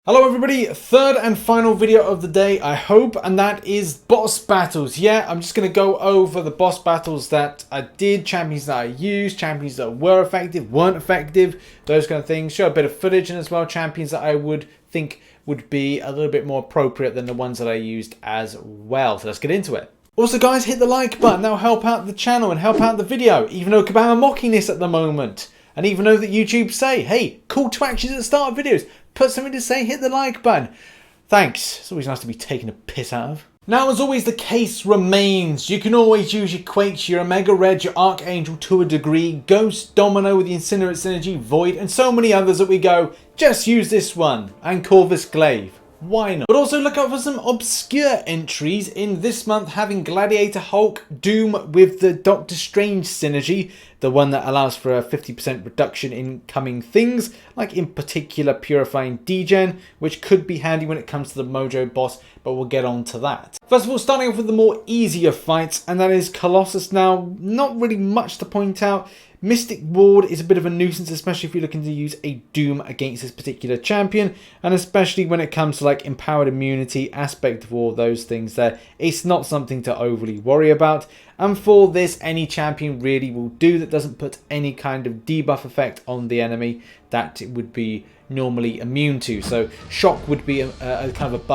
Hello everybody, third and final video of the day, I hope, and that is boss battles. Yeah, I'm just going to go over the boss battles that I did, champions that I used, champions that were effective, weren't effective, those kind of things. Show a bit of footage and as well champions that I would think would be a little bit more appropriate than the ones that I used as well. So let's get into it. Also guys, hit the like button, that'll help out the channel and help out the video, even though Kabam are mocking this at the moment. And even though that YouTube say, hey, call to actions at the start of videos, put something to say, hit the like button. Thanks. It's always nice to be taken a piss out of. Now, as always, the case remains. You can always use your Quakes, your Omega Red, your Archangel to a degree, Ghost, Domino with the Incinerate Synergy, Void, and so many others that we go, just use this one, and Corvus Glaive. Why not? But also look out for some obscure entries in this month, having Gladiator Hulk, Doom with the Doctor Strange synergy, the one that allows for a 50% reduction in coming things, like in particular Purifying Degen, which could be handy when it comes to the Mojo boss, but we'll get on to that. First of all, starting off with the more easier fights, and that is Colossus. Now, not really much to point out. Mystic Ward is a bit of a nuisance, especially if you're looking to use a Doom against this particular champion, and especially when it comes to like empowered immunity, aspect of all those things there. It's not something to overly worry about, and for this, any champion really will do that doesn't put any kind of debuff effect on the enemy that it would be normally immune to. So Shock would be a kind of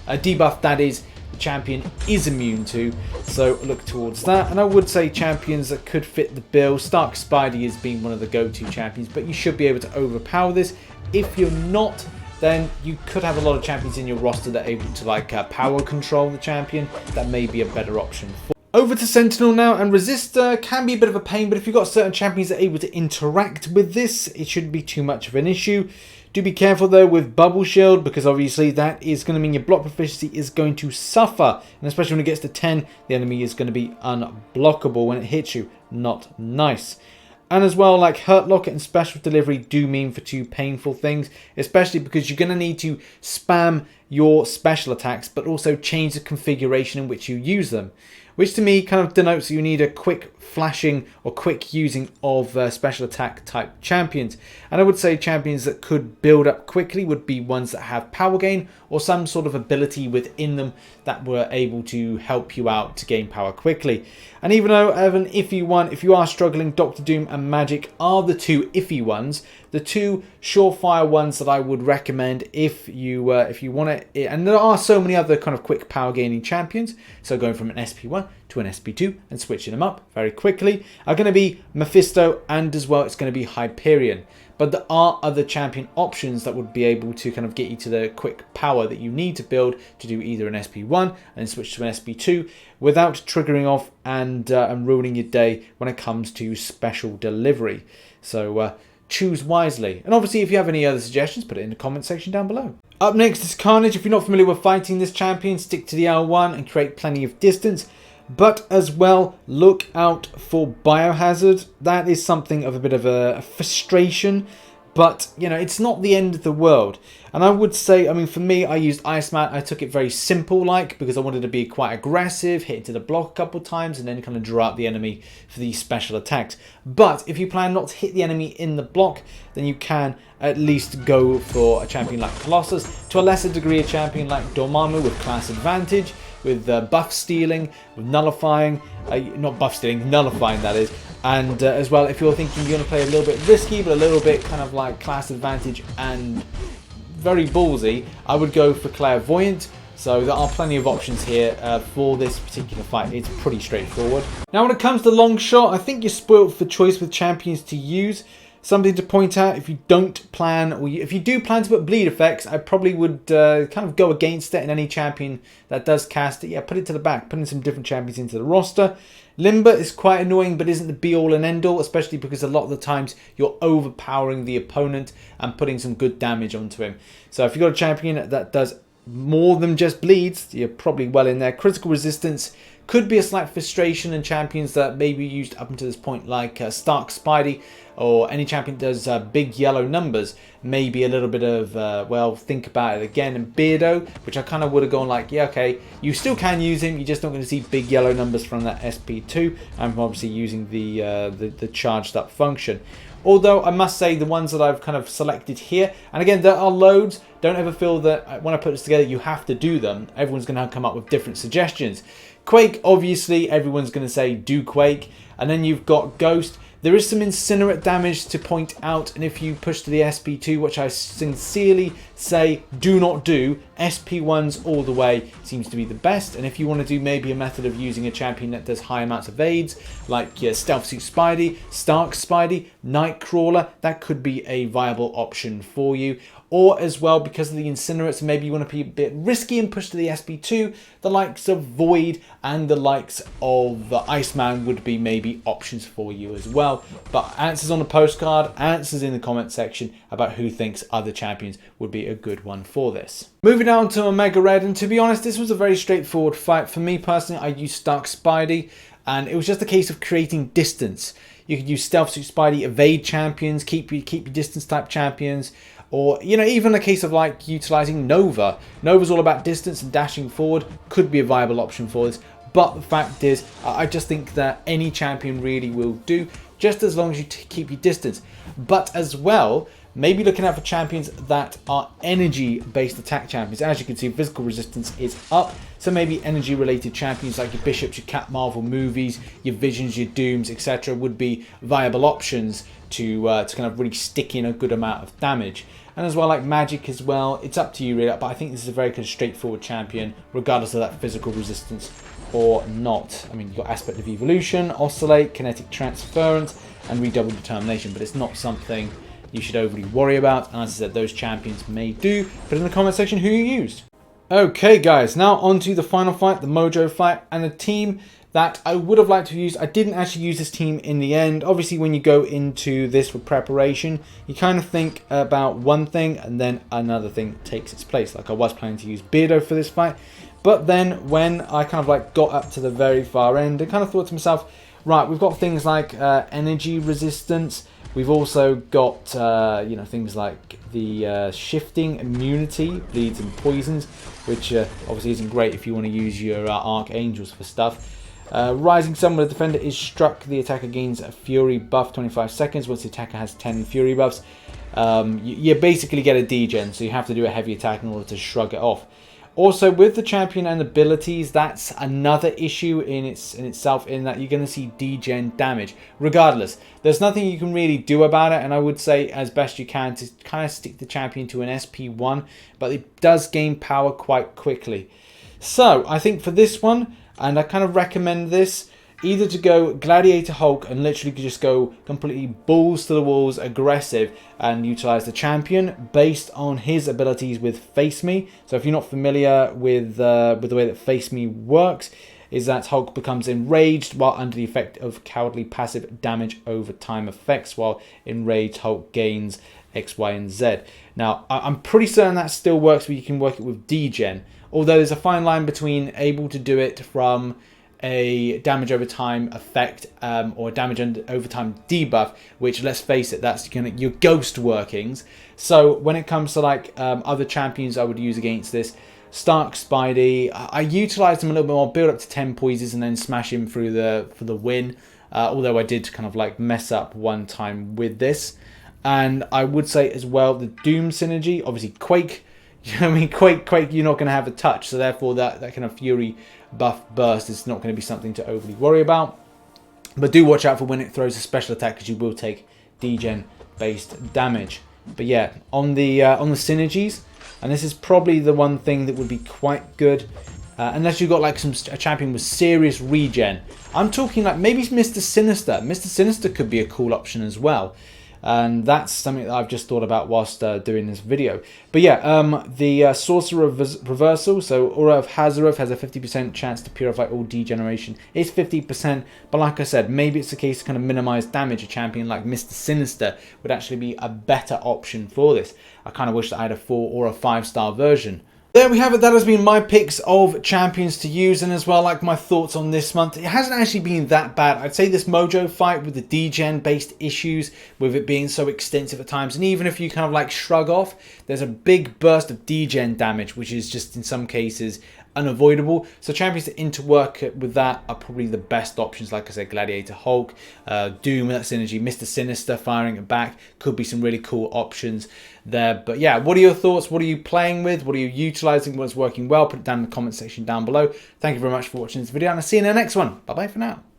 a debuff that is the champion is immune to, so look towards that. And I would say champions that could fit the bill, Stark Spidey as being one of the go-to champions, but you should be able to overpower this. If you're not, then you could have a lot of champions in your roster that are able to like power control the champion. That may be a better option for. Over to Sentinel now, and Resistor can be a bit of a pain, but if you've got certain champions that are able to interact with this, it shouldn't be too much of an issue. Do be careful though with Bubble Shield, because obviously that is going to mean your block proficiency is going to suffer, and especially when it gets to 10, the enemy is going to be unblockable when it hits you. Not nice. And as well, like Hurt Locket and Special Delivery do mean for two painful things, especially because you're going to need to spam your special attacks, but also change the configuration in which you use them. Which to me kind of denotes you need a quick flashing or quick using of special attack type champions. And I would say champions that could build up quickly would be ones that have power gain or some sort of ability within them that were able to help you out to gain power quickly. And even though I have an iffy one, if you are struggling, Doctor Doom and Magic are the two iffy ones. The two surefire ones that I would recommend if you want it. And there are so many other kind of quick power gaining champions. So going from an SP1 to an SP2 and switching them up very quickly are going to be Mephisto, and as well it's going to be Hyperion. But there are other champion options that would be able to kind of get you to the quick power that you need to build to do either an SP1 and switch to an SP2 without triggering off and ruining your day when it comes to special delivery. So choose wisely. And obviously if you have any other suggestions, put it in the comment section down below. Up next is Carnage. If you're not familiar with fighting this champion, stick to the L1 and create plenty of distance. But as well, look out for Biohazard. That is something of a bit of a frustration, but you know, it's not the end of the world. And I would say, I mean, for me, I used Iceman. I took it very simple like, because I wanted to be quite aggressive, hit into the block a couple of times, and then kind of draw out the enemy for these special attacks. But if you plan not to hit the enemy in the block, then you can at least go for a champion like Colossus. To a lesser degree, a champion like Dormammu with class advantage, with buff stealing, with nullifying, not buff stealing, nullifying that is. And as well, if you're thinking you're going to play a little bit risky, but a little bit kind of like class advantage and very ballsy, I would go for Clairvoyant. So there are plenty of options here for this particular fight. It's pretty straightforward. Now when it comes to Longshot, I think you're spoiled for choice with champions to use. Something to point out, if you don't plan, or if you do plan to put bleed effects, I probably would kind of go against it, and any champion that does cast it, yeah, put it to the back, put in some different champions into the roster. Limber is quite annoying, but isn't the be-all and end-all, especially because a lot of the times you're overpowering the opponent and putting some good damage onto him. So if you've got a champion that does more than just bleeds, you're probably well in there. Critical resistance could be a slight frustration, and champions that maybe used up until this point, like Stark Spidey, or any champion that does big yellow numbers, maybe a little bit of, well, think about it again. And Beardo, which I kind of would have gone like, yeah, okay, you still can use him, you're just not going to see big yellow numbers from that SP2, and obviously using the charged up function. Although I must say the ones that I've kind of selected here, and again there are loads, don't ever feel that when I put this together you have to do them. Everyone's going to come up with different suggestions. Quake, obviously everyone's going to say do Quake, and then you've got Ghost. There is some incinerate damage to point out, and if you push to the SP2, which I sincerely say do not do, SP1s all the way seems to be the best. And if you want to do maybe a method of using a champion that does high amounts of aids, like your Stealth Suit Spidey, Stark Spidey, Nightcrawler, that could be a viable option for you. Or as well, because of the incinerates, maybe you want to be a bit risky and push to the SP2, the likes of Void and the likes of Iceman would be maybe options for you as well. But answers on the postcard, answers in the comment section about who thinks other champions would be a good one for this. Moving on to Omega Red, and to be honest, this was a very straightforward fight. For me personally, I used Stark Spidey, and it was just a case of creating distance. You could use Stealth Suit Spidey, evade champions, keep your distance type champions, or, you know, even a case of like utilizing Nova. Nova's all about distance and dashing forward, could be a viable option for this. But the fact is, I just think that any champion really will do, just as long as you keep your distance. But as well, maybe looking out for champions that are energy-based attack champions. As you can see, physical resistance is up. So maybe energy-related champions like your Bishops, your Cap Marvel movies, your Visions, your Dooms, etc. would be viable options to kind of really stick in a good amount of damage. And as well, like Magic as well, it's up to you really, but I think this is a very kind of straightforward champion, regardless of that physical resistance or not. I mean, you've got Aspect of Evolution, Oscillate, Kinetic Transference, and Redoubled Determination, but it's not something you should overly worry about. And as I said, those champions may do. Put in the comment section who you used. Okay guys, now on to the final fight, the Mojo fight, and a team that I would have liked to use. I didn't actually use this team in the end. Obviously, when you go into this for preparation, you kind of think about one thing and then another thing takes its place. Like I was planning to use Beardo for this fight, but then when I kind of like got up to the very far end, I kind of thought to myself, right, we've got things like energy resistance. We've also got you know, things like the shifting immunity, bleeds and poisons, which obviously isn't great if you want to use your Archangels for stuff. Rising Sun, when the defender is struck, the attacker gains a Fury buff 25 seconds once the attacker has 10 Fury buffs. You basically get a Degen, so you have to do a heavy attack in order to shrug it off. Also, with the champion and abilities, that's another issue in itself, in that you're going to see Degen damage. Regardless, there's nothing you can really do about it, and I would say as best you can to kind of stick the champion to an SP1, but it does gain power quite quickly. So, I think for this one, and I kind of recommend this, either to go Gladiator Hulk and literally just go completely balls to the walls, aggressive, and utilize the champion based on his abilities with Face Me. So if you're not familiar with the way that Face Me works, is that Hulk becomes enraged while under the effect of cowardly passive damage over time effects, while enraged Hulk gains X, Y, and Z. Now, I'm pretty certain that still works, but you can work it with Degen. Although there's a fine line between able to do it from a damage over time effect or damage over time debuff, which, let's face it, that's kind of your ghost workings. So when it comes to like other champions I would use against this, Stark Spidey, I utilized him a little bit more, build up to 10 poises and then smash him through for the win. Although I did kind of like mess up one time with this. And I would say as well, the Doom synergy, obviously Quake, you know what I mean, Quake, you're not going to have a touch, so therefore that kind of Fury buff burst is not going to be something to overly worry about. But do watch out for when it throws a special attack, because you will take Degen based damage. But yeah, on the synergies, and this is probably the one thing that would be quite good, unless you've got like a champion with serious regen. I'm talking like maybe Mr. Sinister. Mr. Sinister could be a cool option as well. And that's something that I've just thought about whilst doing this video. But yeah, the Sorcerer Reversal, so Aura of Hazaroth has a 50% chance to purify all degeneration. It's 50%, but like I said, maybe it's a case to kind of minimize damage. A champion like Mr. Sinister would actually be a better option for this. I kind of wish that I had a 4 or a 5-star version. There we have it. That has been my picks of champions to use, and as well like my thoughts on this month. It hasn't actually been that bad. I'd say this Mojo fight with the Degen based issues, with it being so extensive at times, and even if you kind of like shrug off, there's a big burst of Degen damage, which is just in some cases unavoidable. So champions that interwork with that are probably the best options. Like I said, Gladiator Hulk, Doom with that synergy, Mr. Sinister firing it back could be some really cool options there. But yeah, what are your thoughts? What are you playing with? What are you utilizing? What's working well? Put it down in the comment section down below. Thank you very much for watching this video, and I'll see you in the next one. Bye bye for now.